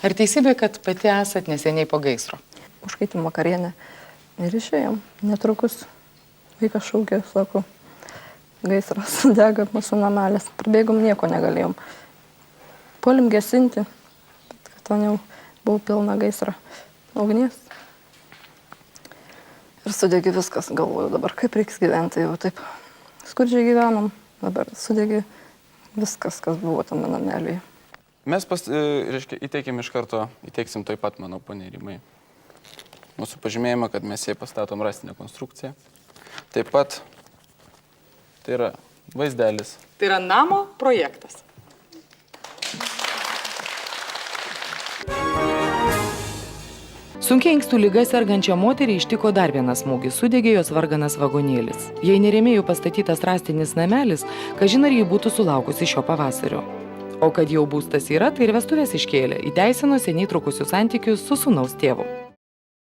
Ar teisybė, kad pati esat neseniai po gaisro? Užkaitėm vakarienę ir išėjom. Netrukus vaikas šaukė, sako, gaisras, dega mūsų namelis. Prabėgom, nieko negalėjom. Puolim gesinti, bet ten jau buvo pilna gaisra ugnies. Ir sudegė viskas, galvoju dabar, kaip reiks gyventi jau taip. Skurdžiai gyvenom, dabar sudegė viskas, kas buvo tame namelyje. Mes įteiksim iš karto, įteiksim taip pat, manau, poniai Rimai, mūsų pažymėjimą, kad mes jai pastatom rąstinę konstrukciją. Taip pat tai yra vaizdelis. Tai yra namo projektas. Sunkiai inkstų liga sergančią moterį ištiko dar vienas smūgis, sudegė jos varganas vagonėlis. Jei nerėmėjų pastatytas rąstinis namelis, kažin ar jį būtų sulaukusi šio pavasario. O kad jau būstas yra, tai ir vestuvės iškėlė, įteisino seniai trukusius santykius su sūnaus tėvu.